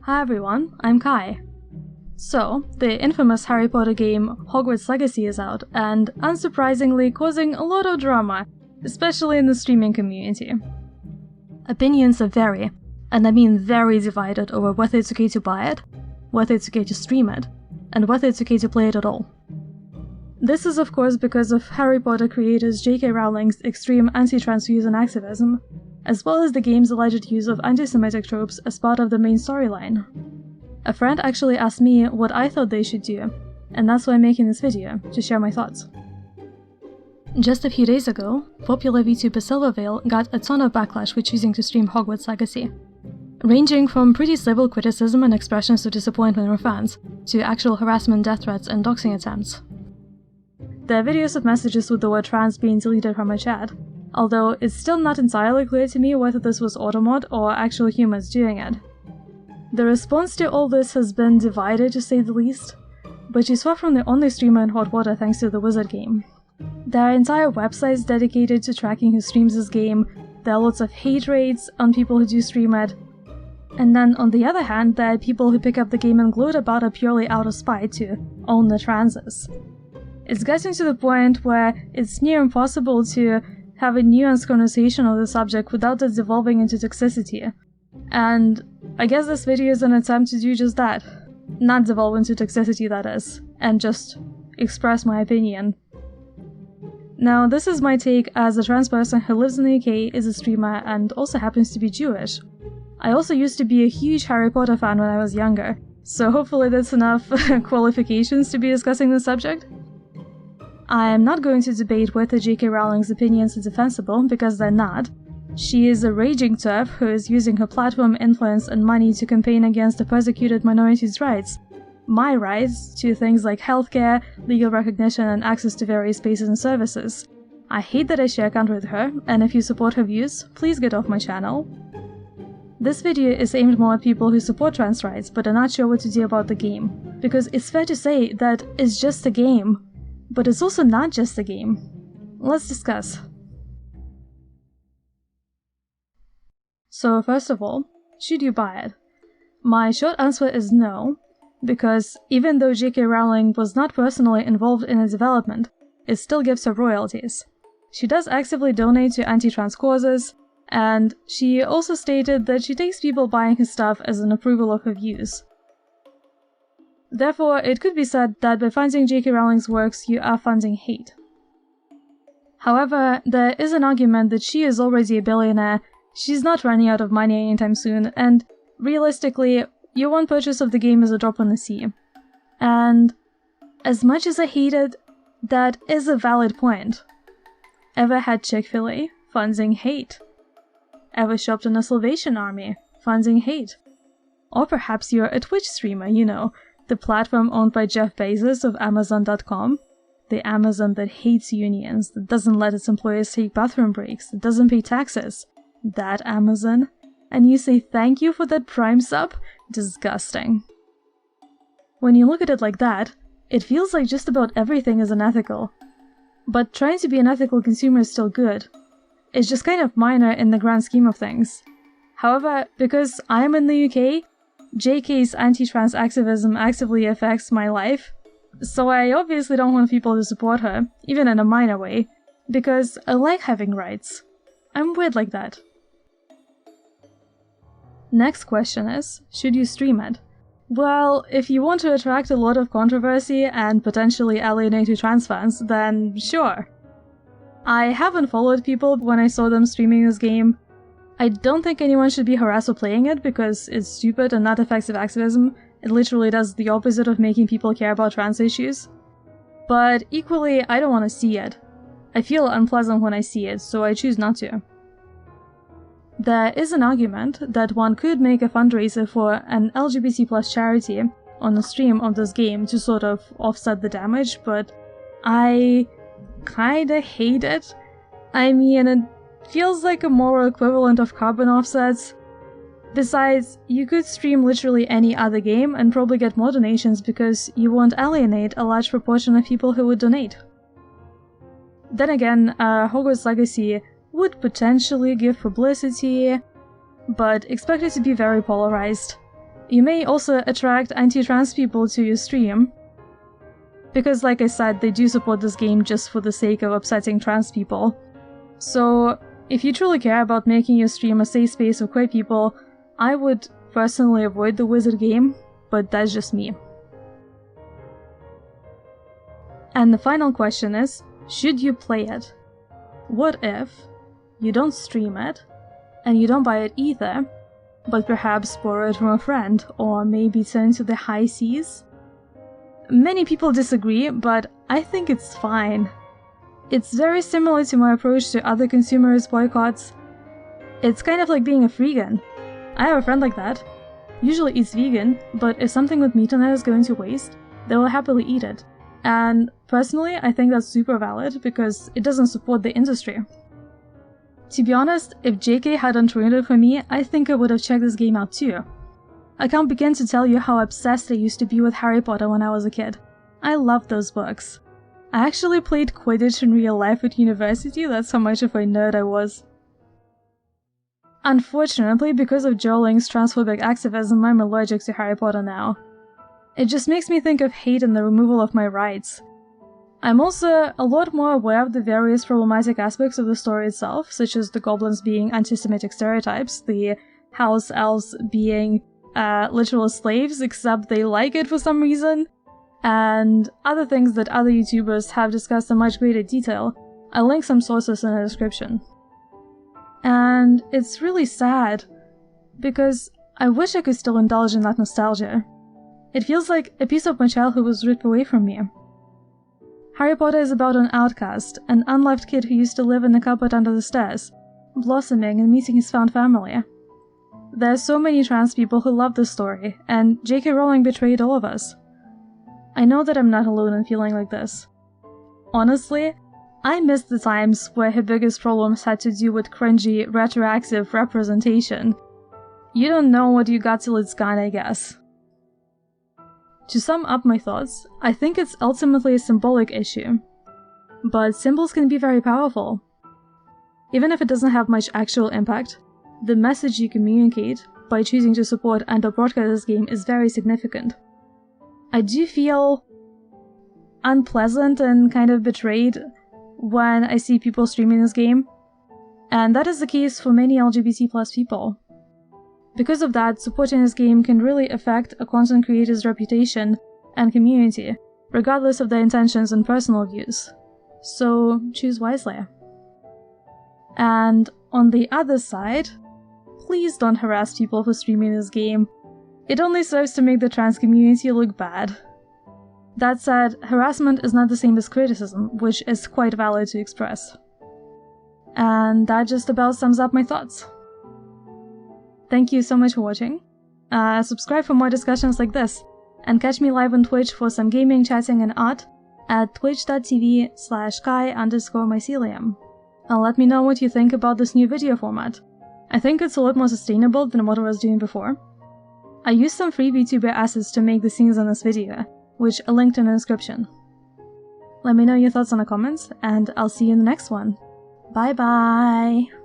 Hi everyone, I'm Kai. So, the infamous Harry Potter game Hogwarts Legacy is out, and unsurprisingly causing a lot of drama, especially in the streaming community. Opinions are very, and I mean very divided over whether it's okay to buy it, whether it's okay to stream it, and whether it's okay to play it at all. This is of course because of Harry Potter creators J.K. Rowling's extreme anti-trans views and activism, as well as the game's alleged use of anti-Semitic tropes as part of the main storyline. A friend actually asked me what I thought they should do, and that's why I'm making this video, to share my thoughts. Just a few days ago, popular VTuber Silverveil got a ton of backlash for choosing to stream Hogwarts Legacy, ranging from pretty civil criticism and expressions of disappointment from fans, to actual harassment, death threats, and doxing attempts. There are videos of messages with the word trans being deleted from my chat, although it's still not entirely clear to me whether this was automod or actual humans doing it. The response to all this has been divided, to say the least, but she's far from the only streamer in hot water thanks to the Wizard game. There are entire websites dedicated to tracking who streams this game, there are lots of hate raids on people who do stream it, and then on the other hand there are people who pick up the game and gloat about it purely out of spite to own the transes. It's getting to the point where it's near impossible to have a nuanced conversation on the subject without it devolving into toxicity. And I guess this video is an attempt to do just that. Not devolve into toxicity, that is, and just express my opinion. Now, this is my take as a trans person who lives in the UK, is a streamer, and also happens to be Jewish. I also used to be a huge Harry Potter fan when I was younger, so hopefully that's enough qualifications to be discussing the subject. I am not going to debate whether J.K. Rowling's opinions are defensible, because they're not. She is a raging TERF who is using her platform, influence, and money to campaign against the persecuted minorities' rights. My rights to things like healthcare, legal recognition, and access to various spaces and services. I hate that I share account with her, and if you support her views, please get off my channel. This video is aimed more at people who support trans rights but are not sure what to do about the game, because it's fair to say that it's just a game. But it's also not just a game. Let's discuss. So first of all, should you buy it? My short answer is no, because even though J.K. Rowling was not personally involved in its development, it still gives her royalties. She does actively donate to anti-trans causes, and she also stated that she takes people buying her stuff as an approval of her views. Therefore, it could be said that by funding J.K. Rowling's works, you are funding hate. However, there is an argument that she is already a billionaire, she's not running out of money anytime soon, and realistically, your one purchase of the game is a drop in the sea. And as much as I hate it, that is a valid point. Ever had Chick-fil-A? Funding hate. Ever shopped in a Salvation Army? Funding hate. Or perhaps you're a Twitch streamer, you know, the platform owned by Jeff Bezos of Amazon.com, the Amazon that hates unions, that doesn't let its employees take bathroom breaks, that doesn't pay taxes. That Amazon. And you say thank you for that Prime sub? Disgusting. When you look at it like that, it feels like just about everything is unethical. But trying to be an ethical consumer is still good. It's just kind of minor in the grand scheme of things. However, because I am in the UK, JK's anti-trans activism actively affects my life, so I obviously don't want people to support her, even in a minor way, because I like having rights. I'm weird like that. Next question is, should you stream it? Well, if you want to attract a lot of controversy and potentially alienate trans fans, then sure. I haven't followed people when I saw them streaming this game. I don't think anyone should be harassed for playing it because it's stupid and not effective activism. It literally does the opposite of making people care about trans issues. But equally, I don't want to see it. I feel unpleasant when I see it, so I choose not to. There is an argument that one could make a fundraiser for an LGBT+ charity on the stream of this game to sort of offset the damage, but I kinda hate it. I mean, it feels like a moral equivalent of carbon offsets. Besides, you could stream literally any other game and probably get more donations because you won't alienate a large proportion of people who would donate. Then again, Hogwarts Legacy would potentially give publicity, but expect it to be very polarized. You may also attract anti-trans people to your stream, because like I said, they do support this game just for the sake of upsetting trans people. So if you truly care about making your stream a safe space for queer people, I would personally avoid the wizard game, but that's just me. And the final question is, should you play it? What if you don't stream it, and you don't buy it either, but perhaps borrow it from a friend, or maybe turn to the high seas? Many people disagree, but I think it's fine. It's very similar to my approach to other consumerist boycotts. It's kind of like being a freegan. I have a friend like that. Usually eats vegan, but if something with meat on it is going to waste, they will happily eat it. And personally, I think that's super valid because it doesn't support the industry. To be honest, if JK hadn't ruined it for me, I think I would have checked this game out too. I can't begin to tell you how obsessed I used to be with Harry Potter when I was a kid. I loved those books. I actually played Quidditch in real life at university, that's how much of a nerd I was. Unfortunately, because of Rowling's transphobic activism, I'm allergic to Harry Potter now. It just makes me think of hate and the removal of my rights. I'm also a lot more aware of the various problematic aspects of the story itself, such as the goblins being anti-Semitic stereotypes, the house elves being literal slaves, except they like it for some reason, and other things that other YouTubers have discussed in much greater detail. I'll link some sources in the description. And it's really sad, because I wish I could still indulge in that nostalgia. It feels like a piece of my childhood was ripped away from me. Harry Potter is about an outcast, an unloved kid who used to live in the cupboard under the stairs, blossoming and meeting his found family. There are so many trans people who love this story, and J.K. Rowling betrayed all of us. I know that I'm not alone in feeling like this. Honestly, I miss the times where her biggest problems had to do with cringy, retroactive representation. You don't know what you got till it's gone, I guess. To sum up my thoughts, I think it's ultimately a symbolic issue. But symbols can be very powerful. Even if it doesn't have much actual impact, the message you communicate by choosing to support and/or broadcast this game is very significant. I do feel unpleasant and kind of betrayed when I see people streaming this game, and that is the case for many LGBT+ people. Because of that, supporting this game can really affect a content creator's reputation and community, regardless of their intentions and personal views. So choose wisely. And on the other side, please don't harass people for streaming this game. It only serves to make the trans community look bad. That said, harassment is not the same as criticism, which is quite valid to express. And that just about sums up my thoughts. Thank you so much for watching. Subscribe for more discussions like this, and catch me live on Twitch for some gaming, chatting, and art at twitch.tv/kai_mycelium. And let me know what you think about this new video format. I think it's a lot more sustainable than what I was doing before. I used some free VTuber assets to make the scenes in this video, which are linked in the description. Let me know your thoughts in the comments, and I'll see you in the next one. Bye bye!